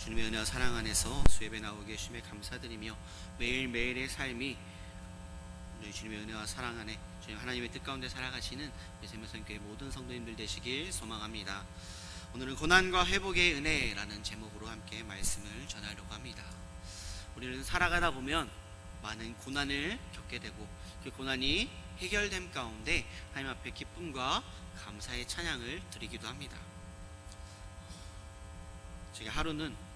주님의 은혜와 사랑 안에서 수예배 나오게 계심에 감사드리며 매일매일의 삶이 주님의 은혜와 사랑 안에 주님 하나님의 뜻 가운데 살아가시는 세면선교회 모든 성도님들 되시길 소망합니다. 오늘은 고난과 회복의 은혜라는 제목으로 함께 말씀을 전하려고 합니다. 우리는 살아가다 보면 많은 고난을 겪게 되고 그 고난이 해결됨 가운데 하나님 앞에 기쁨과 감사의 찬양을 드리기도 합니다. 제가 하루는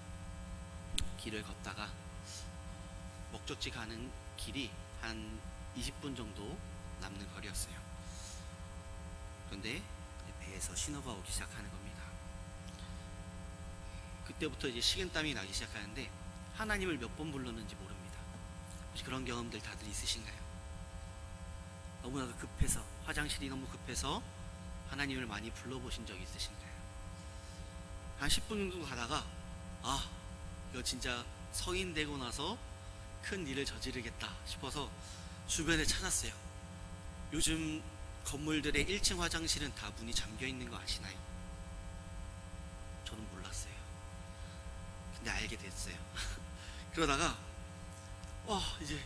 길을 걷다가 목적지 가는 길이 한 20분 정도 남는 거리였어요. 그런데 배에서 신호가 오기 시작하는 겁니다. 그때부터 이제 식은땀이 나기 시작하는데 하나님을 몇 번 불렀는지 모릅니다. 혹시 그런 경험들 다들 있으신가요? 너무나도 급해서, 화장실이 너무 급해서 하나님을 많이 불러보신 적 있으신가요? 한 10분 정도 가다가 이거 진짜 성인 되고 나서 큰 일을 저지르겠다 싶어서 주변에 찾았어요. 요즘 건물들의 1층 화장실은 다 문이 잠겨 있는 거 아시나요? 저는 몰랐어요. 근데 알게 됐어요. 그러다가 이제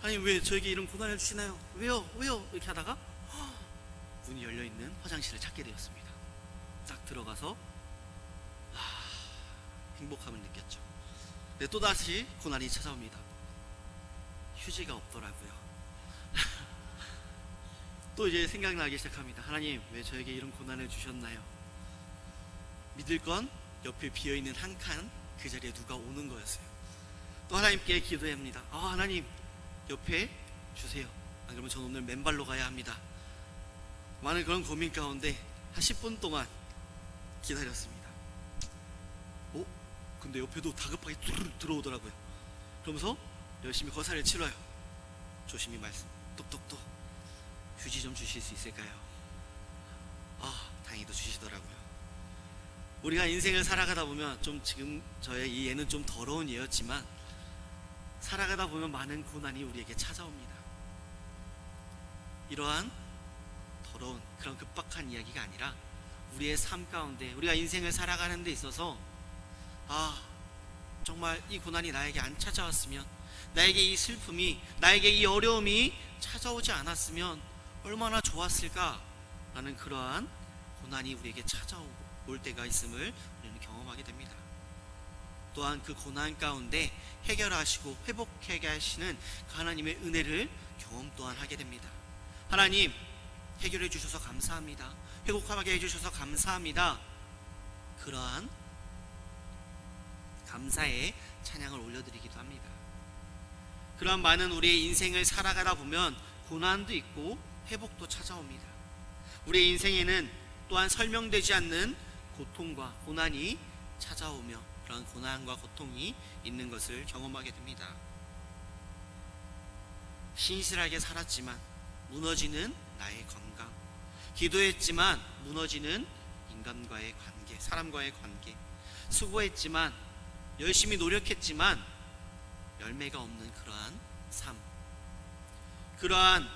하나님 왜 저에게 이런 고난을 주시나요? 왜요? 이렇게 하다가 문이 열려있는 화장실을 찾게 되었습니다. 딱 들어가서 행복함을 느꼈죠. 근데 또다시 고난이 찾아옵니다. 휴지가 없더라고요. 또 이제 생각나기 시작합니다. 하나님 왜 저에게 이런 고난을 주셨나요? 믿을 건 옆에 비어있는 한 칸 그 자리에 누가 오는 거였어요. 또 하나님께 기도합니다. 하나님 옆에 주세요. 안 그러면 저는 오늘 맨발로 가야 합니다. 많은 그런 고민 가운데 한 10분 동안 기다렸습니다. 근데 옆에도 다급하게 들어오더라고요. 그러면서 열심히 거사를 치러요. 조심히 말씀 똑똑똑 휴지 좀 주실 수 있을까요? 다행히도 주시더라고요. 우리가 인생을 살아가다 보면 좀 지금 저의 이 예는 좀 더러운 예였지만 살아가다 보면 많은 고난이 우리에게 찾아옵니다. 이러한 더러운 그런 급박한 이야기가 아니라 우리의 삶 가운데 우리가 인생을 살아가는 데 있어서 정말 이 고난이 나에게 안 찾아왔으면, 나에게 이 슬픔이, 나에게 이 어려움이 찾아오지 않았으면 얼마나 좋았을까 라는 그러한 고난이 우리에게 찾아올 때가 있음을 우리는 경험하게 됩니다. 또한 그 고난 가운데 해결하시고 회복하게 하시는 그 하나님의 은혜를 경험 또한 하게 됩니다. 하나님 해결해 주셔서 감사합니다. 회복하게 해주셔서 감사합니다. 그러한 감사의 찬양을 올려드리기도 합니다. 그러한 많은 우리의 인생을 살아가다 보면 고난도 있고 회복도 찾아옵니다. 우리의 인생에는 또한 설명되지 않는 고통과 고난이 찾아오며 그런 고난과 고통이 있는 것을 경험하게 됩니다. 신실하게 살았지만 무너지는 나의 건강, 기도했지만 무너지는 인간과의 관계, 사람과의 관계, 수고했지만 열심히 노력했지만 열매가 없는 그러한 삶, 그러한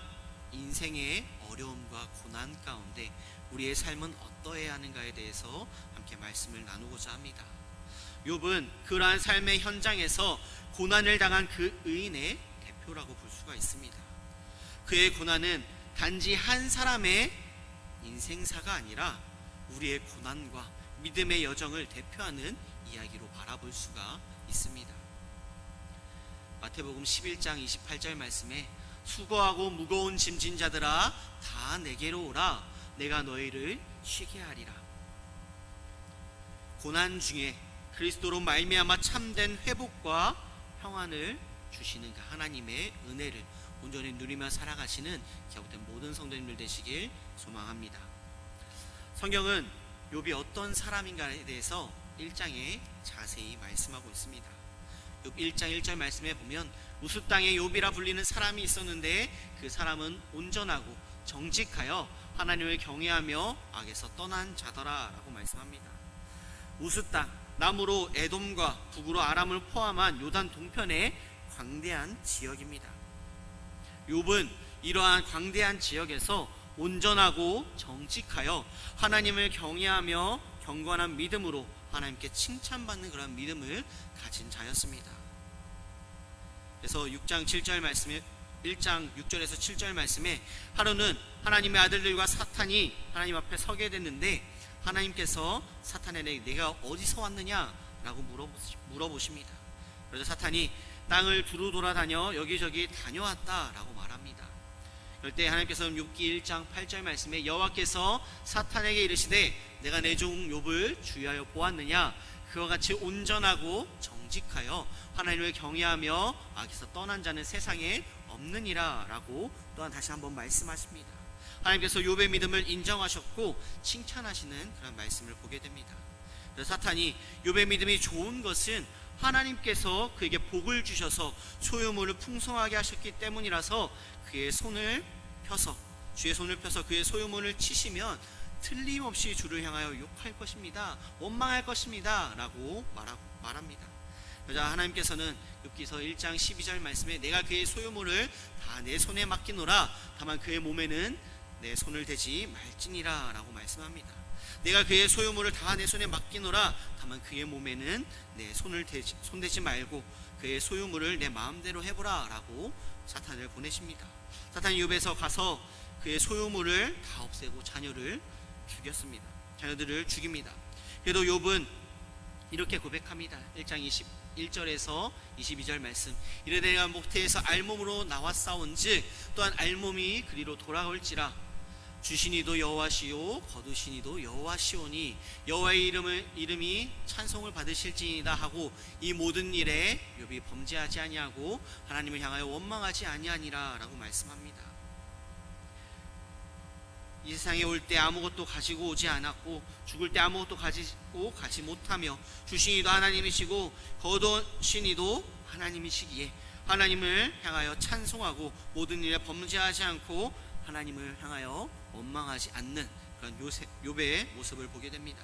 인생의 어려움과 고난 가운데 우리의 삶은 어떠해야 하는가에 대해서 함께 말씀을 나누고자 합니다. 욥은 그러한 삶의 현장에서 고난을 당한 그 의인의 대표라고 볼 수가 있습니다. 그의 고난은 단지 한 사람의 인생사가 아니라 우리의 고난과 믿음의 여정을 대표하는 이야기로 바라볼 수가 있습니다. 마태복음 11장 28절 말씀에 수고하고 무거운 짐진 자들아 다 내게로 오라 내가 너희를 쉬게 하리라. 고난 중에 그리스도로 말미암아 참된 회복과 평안을 주시는 그 하나님의 은혜를 온전히 누리며 살아가시는 기억된 모든 성도님들 되시길 소망합니다. 성경은 욥이 어떤 사람인가에 대해서 1장에 자세히 말씀하고 있습니다. 욥 1장 1절 말씀에 보면 우스 땅에 욥이라 불리는 사람이 있었는데 그 사람은 온전하고 정직하여 하나님을 경외하며 악에서 떠난 자더라 라고 말씀합니다. 우스 땅, 남으로 에돔과 북으로 아람을 포함한 요단 동편의 광대한 지역입니다. 욥은 이러한 광대한 지역에서 온전하고 정직하여 하나님을 경외하며 경건한 믿음으로 하나님께 칭찬받는 그런 믿음을 가진 자였습니다. 그래서 6장 7절 말씀에 1장 6절에서 7절 말씀에 하루는 하나님의 아들들과 사탄이 하나님 앞에 서게 됐는데 하나님께서 사탄에게 내가 어디서 왔느냐라고 물어보십니다. 그래서 사탄이 땅을 두루 돌아다녀 여기저기 다녀왔다라고 말합니다. 그럴 때 하나님께서는 욥기 1장 8절 말씀에 여호와께서 사탄에게 이르시되 내가 내 종 욥을 주의하여 보았느냐 그와 같이 온전하고 정직하여 하나님을 경외하며 악에서 떠난 자는 세상에 없느니라 라고 또한 다시 한번 말씀하십니다. 하나님께서 욥의 믿음을 인정하셨고 칭찬하시는 그런 말씀을 보게 됩니다. 그래서 사탄이 욥의 믿음이 좋은 것은 하나님께서 그에게 복을 주셔서 소유물을 풍성하게 하셨기 때문이라서 그의 손을 펴서 주의 손을 펴서 그의 소유물을 치시면 틀림없이 주를 향하여 욕할 것입니다. 원망할 것입니다. 라고 말합니다. 그러자 하나님께서는 욥기서 1장 12절 말씀에 내가 그의 소유물을 다 내 손에 맡기노라 다만 그의 몸에는 내 손을 대지 말지니라 라고 말씀합니다. 내가 그의 소유물을 다 내 손에 맡기노라 다만 그의 몸에는 내 손대지 말고 그의 소유물을 내 마음대로 해보라 라고 사탄을 보내십니다. 사탄이 욥에서 가서 그의 소유물을 다 없애고 자녀들을 죽입니다. 그래도 욥은 이렇게 고백합니다. 1장 21절에서 22절 말씀 이르되 내가 모태에서 알몸으로 나왔사온즉 또한 알몸이 그리로 돌아올지라 주시니도 여호와시요 거두시니도 여호와시오니 여호와의 이름이 찬송을 받으실지이다 하고 이 모든 일에 욥이 범죄하지 아니하고 하나님을 향하여 원망하지 아니하니라 라고 말씀합니다. 이 세상에 올 때 아무것도 가지고 오지 않았고 죽을 때 아무것도 가지고 가지 못하며 주시니도 하나님이시고 거두시니도 하나님이시기에 하나님을 향하여 찬송하고 모든 일에 범죄하지 않고 하나님을 향하여 원망하지 않는 그런 욥의 모습을 보게 됩니다.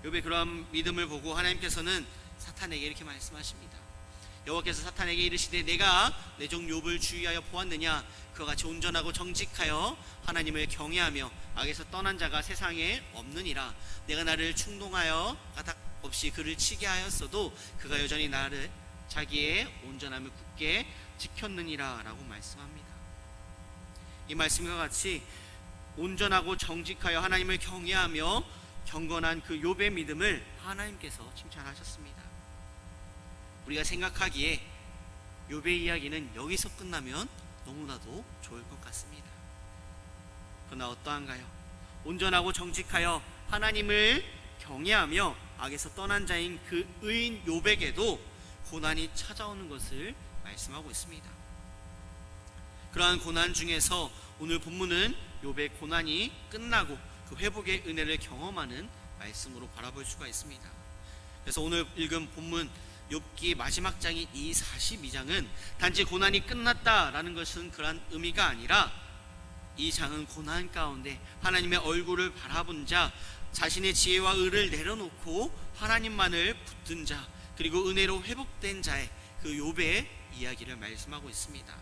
욥의 그러한 믿음을 보고 하나님께서는 사탄에게 이렇게 말씀하십니다. 여호와께서 사탄에게 이르시되 내가 내 종 욥을 주의하여 보았느냐 그와 같이 온전하고 정직하여 하나님을 경외하며 악에서 떠난 자가 세상에 없느니라. 내가 나를 충동하여 까닭 없이 그를 치게 하였어도 그가 여전히 나를 자기의 온전함을 굳게 지켰느니라 라고 말씀합니다. 이 말씀과 같이 온전하고 정직하여 하나님을 경외하며 경건한 그 욥의 믿음을 하나님께서 칭찬하셨습니다. 우리가 생각하기에 욥의 이야기는 여기서 끝나면 너무나도 좋을 것 같습니다. 그러나 어떠한가요? 온전하고 정직하여 하나님을 경외하며 악에서 떠난 자인 그 의인 욥에게도 고난이 찾아오는 것을 말씀하고 있습니다. 그러한 고난 중에서 오늘 본문은 욥의 고난이 끝나고 그 회복의 은혜를 경험하는 말씀으로 바라볼 수가 있습니다. 그래서 오늘 읽은 본문 욥기 마지막 장인 이 42장은 단지 고난이 끝났다라는 것은 그런 의미가 아니라 이 장은 고난 가운데 하나님의 얼굴을 바라본 자, 자신의 지혜와 의를 내려놓고 하나님만을 붙든 자, 그리고 은혜로 회복된 자의 그 욥의 이야기를 말씀하고 있습니다.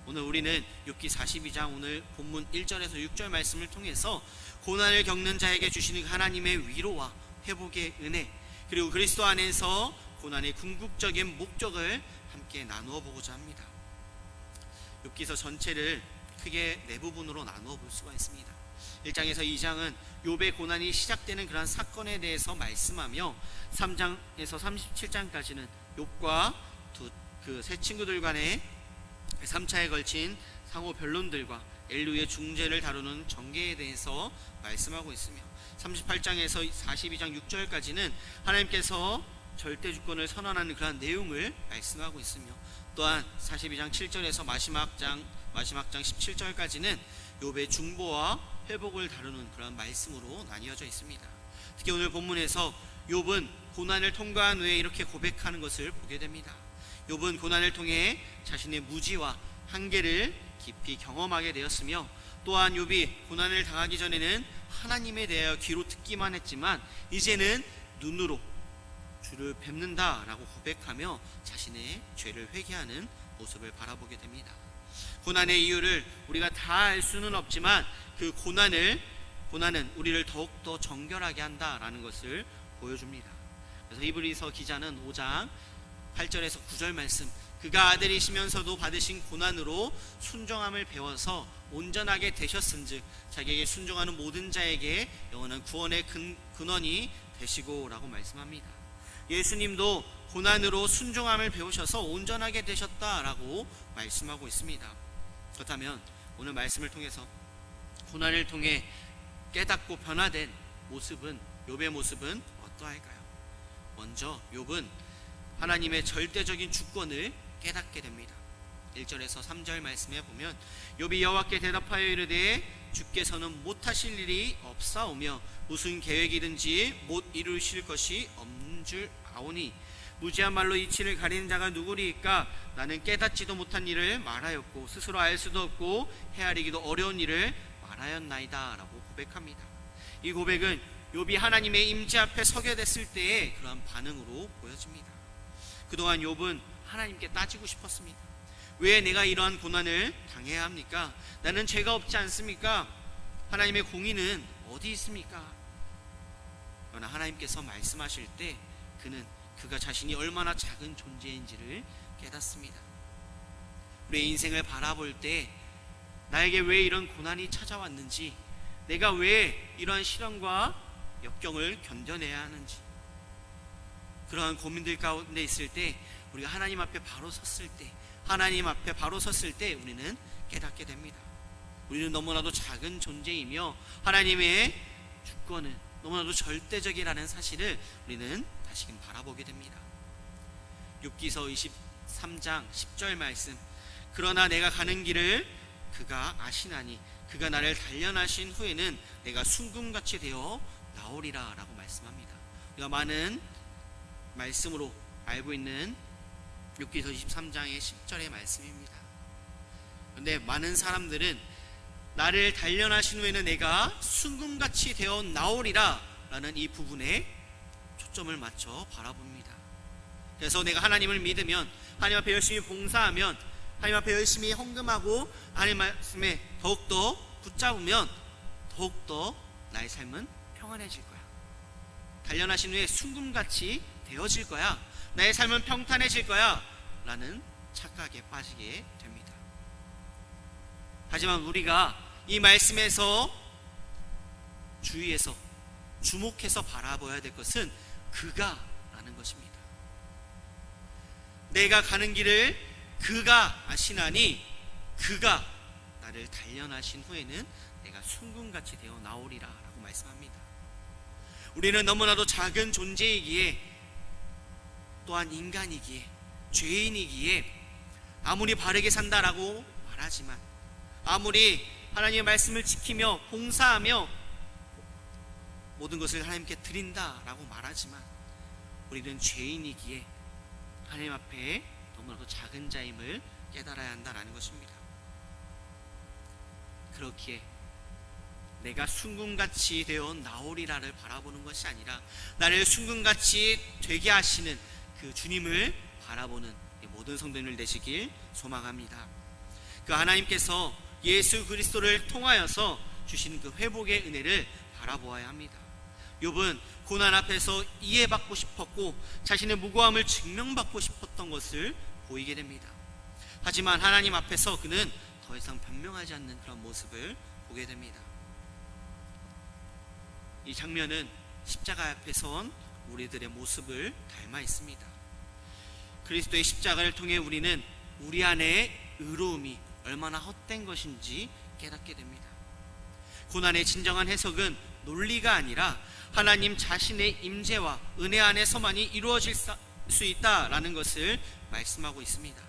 오늘 우리는 욥기 42장 오늘 본문 1절에서 6절 말씀을 통해서 고난을 겪는 자에게 주시는 하나님의 위로와 회복의 은혜, 그리고 그리스도 안에서 고난의 궁극적인 목적을 함께 나누어 보고자 합니다. 욥기서 전체를 크게 네 부분으로 나누어 볼 수가 있습니다. 1장에서 2장은 욥의 고난이 시작되는 그런 사건에 대해서 말씀하며 3장에서 37장까지는 욥과 그 세 친구들 간의 3차에 걸친 상호 변론들과 엘루의 중재를 다루는 전개에 대해서 말씀하고 있으며 38장에서 42장 6절까지는 하나님께서 절대 주권을 선언하는 그런 내용을 말씀하고 있으며 또한 42장 7절에서 마지막 장 17절까지는 욥의 중보와 회복을 다루는 그런 말씀으로 나뉘어져 있습니다. 특히 오늘 본문에서 욥은 고난을 통과한 후에 이렇게 고백하는 것을 보게 됩니다. 욥은 고난을 통해 자신의 무지와 한계를 깊이 경험하게 되었으며 또한 욥이 고난을 당하기 전에는 하나님에 대하여 귀로 듣기만 했지만 이제는 눈으로 주를 뵙는다라고 고백하며 자신의 죄를 회개하는 모습을 바라보게 됩니다. 고난의 이유를 우리가 다 알 수는 없지만 그 고난을 고난은 우리를 더욱더 정결하게 한다라는 것을 보여줍니다. 그래서 히브리서 기자는 5장 8절에서 9절 말씀, 그가 아들이시면서도 받으신 고난으로 순종함을 배워서 온전하게 되셨은즉 자기에게 순종하는 모든 자에게 영원한 구원의 근원이 되시고 라고 말씀합니다. 예수님도 고난으로 순종함을 배우셔서 온전하게 되셨다라고 말씀하고 있습니다. 그렇다면 오늘 말씀을 통해서 고난을 통해 깨닫고 변화된 모습은, 욥의 모습은 어떠할까요? 먼저 욥은 하나님의 절대적인 주권을 깨닫게 됩니다. 1절에서 3절 말씀에 보면 욥이 여호와께 대답하여 이르되 주께서는 못하실 일이 없사오며 무슨 계획이든지 못 이루실 것이 없는 줄 아오니 무지한 말로 이치를 가리는 자가 누구리이까? 나는 깨닫지도 못한 일을 말하였고 스스로 알 수도 없고 헤아리기도 어려운 일을 말하였나이다 라고 고백합니다. 이 고백은 욥이 하나님의 임재 앞에 서게 됐을 때의 그러한 반응으로 보여집니다. 그동안 욥은 하나님께 따지고 싶었습니다. 왜 내가 이러한 고난을 당해야 합니까? 나는 죄가 없지 않습니까? 하나님의 공의는 어디 있습니까? 그러나 하나님께서 말씀하실 때 그가 자신이 얼마나 작은 존재인지를 깨닫습니다. 우리의 인생을 바라볼 때 나에게 왜 이런 고난이 찾아왔는지, 내가 왜 이러한 시련과 역경을 견뎌내야 하는지, 그러한 고민들 가운데 있을 때 우리가 하나님 앞에 바로 섰을 때 우리는 깨닫게 됩니다. 우리는 너무나도 작은 존재이며 하나님의 주권은 너무나도 절대적이라는 사실을 우리는 다시금 바라보게 됩니다. 욥기서 23장 10절 말씀, 그러나 내가 가는 길을 그가 아시나니 그가 나를 단련하신 후에는 내가 순금같이 되어 나오리라 라고 말씀합니다. 우리가 많은 말씀으로 알고 있는 욥기서 23장의 10절의 말씀입니다. 그런데 많은 사람들은 나를 단련하신 후에는 내가 순금같이 되어 나오리라 라는 이 부분에 초점을 맞춰 바라봅니다. 그래서 내가 하나님을 믿으면, 하나님 앞에 열심히 봉사하면, 하나님 앞에 열심히 헌금하고 하나님 말씀에 더욱더 붙잡으면 더욱더 나의 삶은 평안해질 거야. 단련하신 후에 순금같이 되어질 거야. 나의 삶은 평탄해질 거야 라는 착각에 빠지게 됩니다. 하지만 우리가 이 말씀에서 주의해서 주목해서 바라봐야 될 것은 그가 라는 것입니다. 내가 가는 길을 그가 아시나니 그가 나를 단련하신 후에는 내가 순금같이 되어 나오리라 라고 말씀합니다. 우리는 너무나도 작은 존재이기에, 또한 인간이기에, 죄인이기에 아무리 바르게 산다라고 말하지만, 아무리 하나님의 말씀을 지키며 봉사하며 모든 것을 하나님께 드린다라고 말하지만 우리는 죄인이기에 하나님 앞에 너무나도 작은 자임을 깨달아야 한다라는 것입니다. 그렇기에 내가 순금같이 되어 나오리라를 바라보는 것이 아니라 나를 순금같이 되게 하시는 그 주님을 바라보는 모든 성도님들 되시길 소망합니다. 그 하나님께서 예수 그리스도를 통하여서 주시는 그 회복의 은혜를 바라보아야 합니다. 욥은 고난 앞에서 이해받고 싶었고 자신의 무고함을 증명받고 싶었던 것을 보이게 됩니다. 하지만 하나님 앞에서 그는 더 이상 변명하지 않는 그런 모습을 보게 됩니다. 이 장면은 십자가 앞에 선 우리들의 모습을 닮아 있습니다. 그리스도의 십자가를 통해 우리는 우리 안에 의로움이 얼마나 헛된 것인지 깨닫게 됩니다. 고난의 진정한 해석은 논리가 아니라 하나님 자신의 임재와 은혜 안에서만이 이루어질 수 있다라는 것을 말씀하고 있습니다.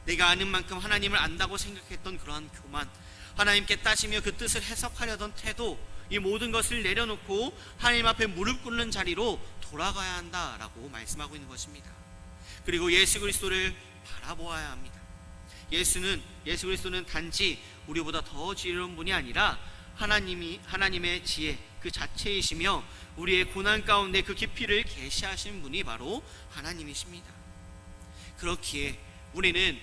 내가 아는 만큼 하나님을 안다고 생각했던 그러한 교만, 하나님께 따지며 그 뜻을 해석하려던 태도, 이 모든 것을 내려놓고 하나님 앞에 무릎 꿇는 자리로 돌아가야 한다라고 말씀하고 있는 것입니다. 그리고 예수 그리스도를 바라보아야 합니다. 예수 그리스도는 단지 우리보다 더 지혜로운 분이 아니라 하나님의 지혜 그 자체이시며 우리의 고난 가운데 그 깊이를 계시하신 분이 바로 하나님이십니다. 그렇기에 우리는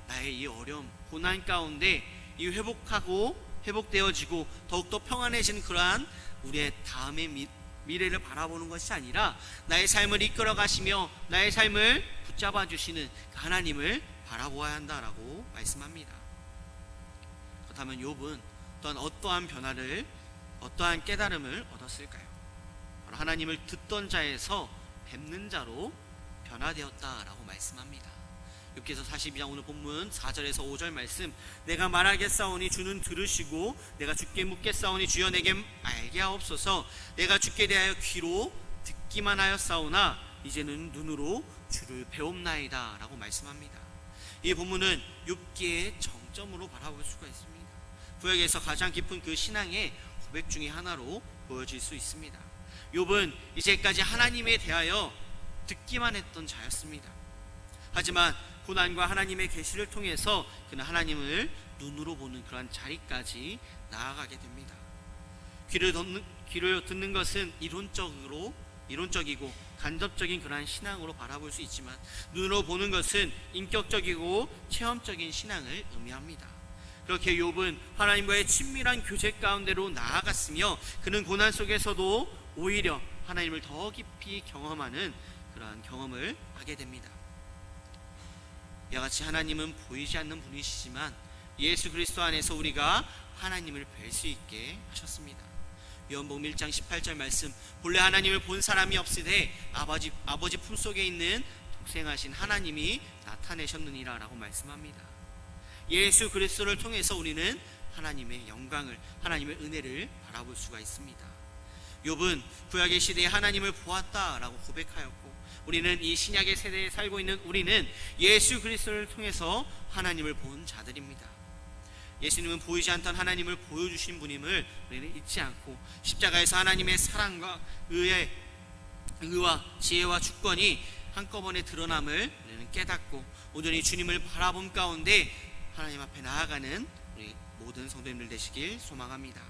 나의 이 어려움, 고난 가운데 이 회복하고 회복되어지고 더욱더 평안해지는 그러한 우리의 다음의 미래를 바라보는 것이 아니라 나의 삶을 이끌어 가시며 나의 삶을 붙잡아 주시는 하나님을 바라보아야 한다라고 말씀합니다. 그렇다면 욥은 또한 어떠한 변화를, 어떠한 깨달음을 얻었을까요? 바로 하나님을 듣던 자에서 뵙는 자로 변화되었다라고 말씀합니다. 욥기서 42장 오늘 본문 4절에서 5절 말씀, 내가 말하겠사오니 주는 들으시고 내가 주께 묻겠사오니 주여 내게 알게 하옵소서. 내가 주께 대하여 귀로 듣기만 하였사오나 이제는 눈으로 주를 배옵나이다 라고 말씀합니다. 이 본문은 욥기의 정점으로 바라볼 수가 있습니다. 구약에서 가장 깊은 그 신앙의 고백 중에 하나로 보여질 수 있습니다. 욥은 이제까지 하나님에 대하여 듣기만 했던 자였습니다. 하지만 고난과 하나님의 계시를 통해서 그는 하나님을 눈으로 보는 그러한 자리까지 나아가게 됩니다. 귀를 듣는 것은 이론적이고 간접적인 그러한 신앙으로 바라볼 수 있지만, 눈으로 보는 것은 인격적이고 체험적인 신앙을 의미합니다. 그렇게 욥은 하나님과의 친밀한 교제 가운데로 나아갔으며 그는 고난 속에서도 오히려 하나님을 더 깊이 경험하는 그러한 경험을 하게 됩니다. 이와 같이 하나님은 보이지 않는 분이시지만 예수 그리스도 안에서 우리가 하나님을 뵐 수 있게 하셨습니다. 요한복음 1장 18절 말씀, 본래 하나님을 본 사람이 없으되 아버지 품속에 있는 독생하신 하나님이 나타내셨느니라 라고 말씀합니다. 예수 그리스도를 통해서 우리는 하나님의 영광을, 하나님의 은혜를 바라볼 수가 있습니다. 욥은 구약의 시대에 하나님을 보았다라고 고백하였고, 우리는 이 신약의 세대에 살고 있는 우리는 예수 그리스도를 통해서 하나님을 본 자들입니다. 예수님은 보이지 않던 하나님을 보여주신 분임을 우리는 잊지 않고, 십자가에서 하나님의 사랑과 의와 지혜와 주권이 한꺼번에 드러남을 우리는 깨닫고 온전히 주님을 바라본 가운데 하나님 앞에 나아가는 우리 모든 성도님들 되시길 소망합니다.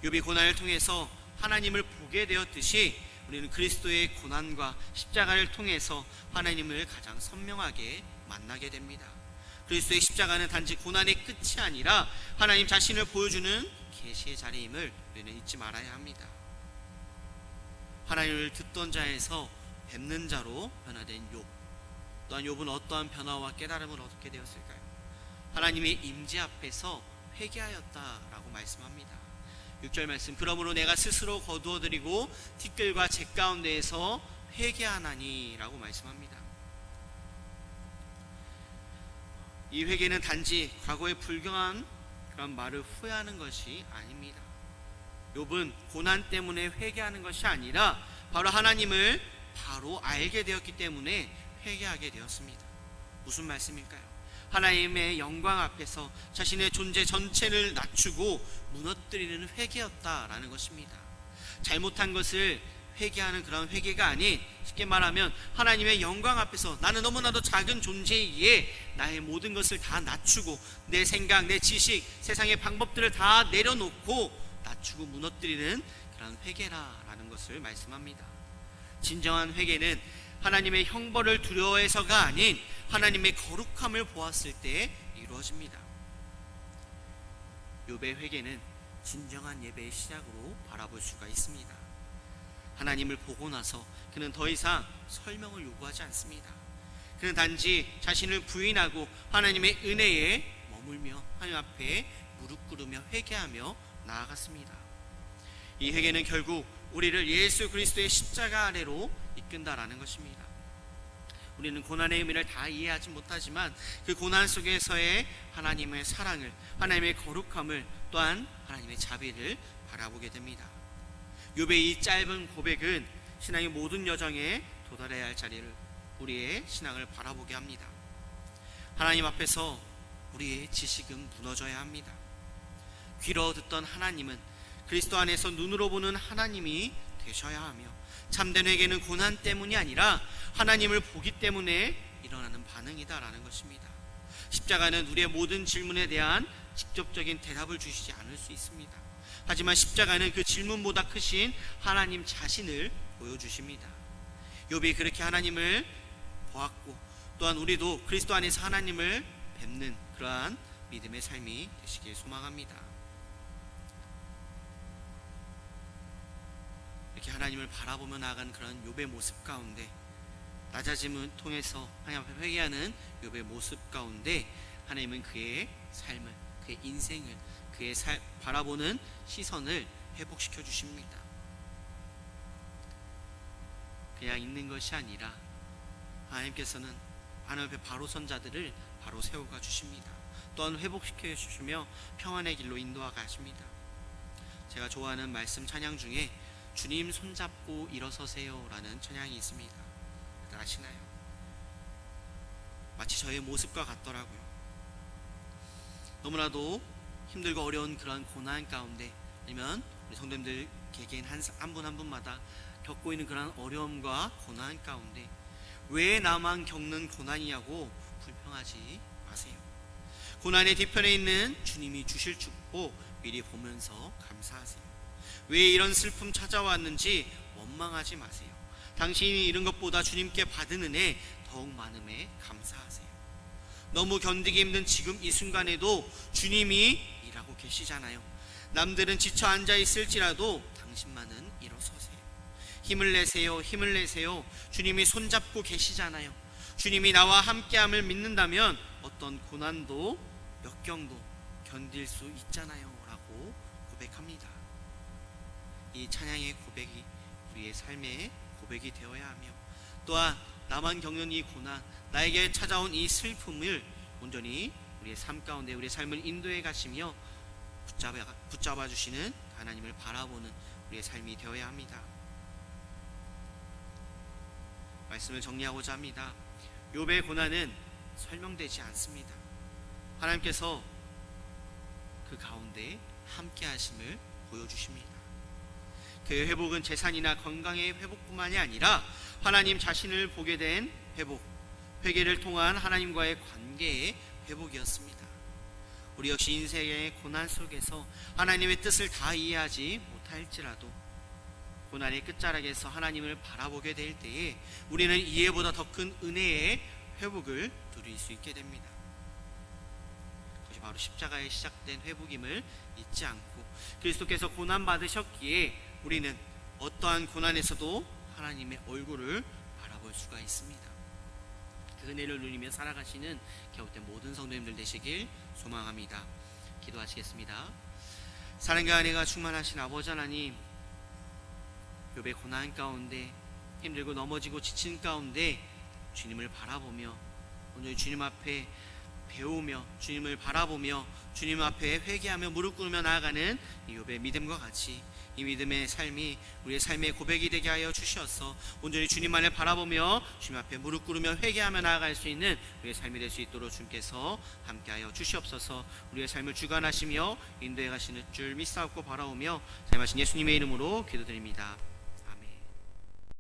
욥이 고난을 통해서 하나님을 보게 되었듯이 우리는 그리스도의 고난과 십자가를 통해서 하나님을 가장 선명하게 만나게 됩니다. 그리스도의 십자가는 단지 고난의 끝이 아니라 하나님 자신을 보여주는 계시의 자리임을 우리는 잊지 말아야 합니다. 하나님을 듣던 자에서 뵙는 자로 변화된 욥, 또한 욥은 어떠한 변화와 깨달음을 얻게 되었을까요? 하나님의 임재 앞에서 회개하였다라고 말씀합니다. 6절 말씀, 그러므로 내가 스스로 거두어드리고 티끌과 재 가운데에서 회개하나니 라고 말씀합니다. 이 회개는 단지 과거의 불경한 그런 말을 후회하는 것이 아닙니다. 욥은 고난 때문에 회개하는 것이 아니라 바로 하나님을 바로 알게 되었기 때문에 회개하게 되었습니다. 무슨 말씀일까요? 하나님의 영광 앞에서 자신의 존재 전체를 낮추고 무너뜨리는 회개였다라는 것입니다. 잘못한 것을 회개하는 그런 회개가 아닌, 쉽게 말하면 하나님의 영광 앞에서 나는 너무나도 작은 존재이기에 나의 모든 것을 다 낮추고 내 생각, 내 지식, 세상의 방법들을 다 내려놓고 낮추고 무너뜨리는 그런 회개라는 것을 말씀합니다. 진정한 회개는 하나님의 형벌을 두려워해서가 아닌 하나님의 거룩함을 보았을 때 이루어집니다. 욥의 회개는 진정한 예배의 시작으로 바라볼 수가 있습니다. 하나님을 보고 나서 그는 더 이상 설명을 요구하지 않습니다. 그는 단지 자신을 부인하고 하나님의 은혜에 머물며 하나님 앞에 무릎 꿇으며 회개하며 나아갔습니다. 이 회개는 결국 우리를 예수 그리스도의 십자가 아래로 이끈다라는 것입니다. 우리는 고난의 의미를 다 이해하지 못하지만 그 고난 속에서의 하나님의 사랑을, 하나님의 거룩함을, 또한 하나님의 자비를 바라보게 됩니다. 욥의 이 짧은 고백은 신앙의 모든 여정에 도달해야 할 자리를, 우리의 신앙을 바라보게 합니다. 하나님 앞에서 우리의 지식은 무너져야 합니다. 귀로 듣던 하나님은 그리스도 안에서 눈으로 보는 하나님이 되셔야 하며, 참된 회개는 고난 때문이 아니라 하나님을 보기 때문에 일어나는 반응이다라는 것입니다. 십자가는 우리의 모든 질문에 대한 직접적인 대답을 주시지 않을 수 있습니다. 하지만 십자가는 그 질문보다 크신 하나님 자신을 보여주십니다. 욥이 그렇게 하나님을 보았고, 또한 우리도 그리스도 안에서 하나님을 뵙는 그러한 믿음의 삶이 되시길 소망합니다. 이렇게 하나님을 바라보며 나아가는 그런 욥의 모습 가운데, 낮아짐을 통해서 하나님 앞에 회개하는 욥의 모습 가운데 하나님은 그의 삶을, 그의 인생을, 그의 바라보는 시선을 회복시켜 주십니다. 그냥 있는 것이 아니라 하나님께서는 하나님 앞에 바로 선 자들을 바로 세워가 주십니다. 또한 회복시켜 주시며 평안의 길로 인도하 가십니다. 제가 좋아하는 말씀 찬양 중에 주님 손잡고 일어서세요 라는 찬양이 있습니다. 아시나요? 마치 저의 모습과 같더라고요. 너무나도 힘들고 어려운 그런 고난 가운데, 아니면 우리 성도님들 개개인 한 분 한 분마다 겪고 있는 그런 어려움과 고난 가운데 왜 나만 겪는 고난이냐고 불평하지 마세요. 고난의 뒤편에 있는 주님이 주실 축복 미리 보면서 감사하세요. 왜 이런 슬픔 찾아왔는지 원망하지 마세요. 당신이 잃은 것보다 주님께 받은 은혜 더욱 많음에 감사하세요. 너무 견디기 힘든 지금 이 순간에도 주님이 일하고 계시잖아요. 남들은 지쳐 앉아 있을지라도 당신만은 일어서세요. 힘을 내세요. 힘을 내세요. 주님이 손잡고 계시잖아요. 주님이 나와 함께함을 믿는다면 어떤 고난도 역경도 견딜 수 있잖아요 라고 고백합니다. 이 찬양의 고백이 우리의 삶의 고백이 되어야 하며, 또한 나만 겪는 이 고난, 나에게 찾아온 이 슬픔을 온전히 우리의 삶 가운데 우리의 삶을 인도해 가시며 붙잡아 주시는 하나님을 바라보는 우리의 삶이 되어야 합니다. 말씀을 정리하고자 합니다. 욥의 고난은 설명되지 않습니다. 하나님께서 그 가운데 함께 하심을 보여주십니다. 그의 회복은 재산이나 건강의 회복뿐만이 아니라 하나님 자신을 보게 된 회복, 회개를 통한 하나님과의 관계의 회복이었습니다. 우리 역시 인생의 고난 속에서 하나님의 뜻을 다 이해하지 못할지라도 고난의 끝자락에서 하나님을 바라보게 될 때에 우리는 이해보다 더 큰 은혜의 회복을 누릴 수 있게 됩니다. 그것이 바로 십자가에 시작된 회복임을 잊지 않고, 그리스도께서 고난 받으셨기에 우리는 어떠한 고난에서도 하나님의 얼굴을 바라볼 수가 있습니다. 그 은혜를 누리며 살아가시는 갸우된 모든 성도님들 되시길 소망합니다. 기도하시겠습니다. 사랑과 은혜가 충만하신 아버지 하나님, 욥의 고난 가운데 힘들고 넘어지고 지친 가운데 주님을 바라보며 오늘 주님 앞에 배우며 주님을 바라보며 주님 앞에 회개하며 무릎 꿇으며 나아가는 이 욥의 믿음과 같이 이 믿음의 삶이 우리의 삶의 고백이 되게 하여 주시어서 온전히 주님만을 바라보며 주님 앞에 무릎 꿇으며 회개하며 나아갈 수 있는 우리의 삶이 될 수 있도록 주님께서 함께하여 주시옵소서. 우리의 삶을 주관하시며 인도해 가시는 줄 믿사옵고 바라오며 사랑하신 예수님의 이름으로 기도드립니다.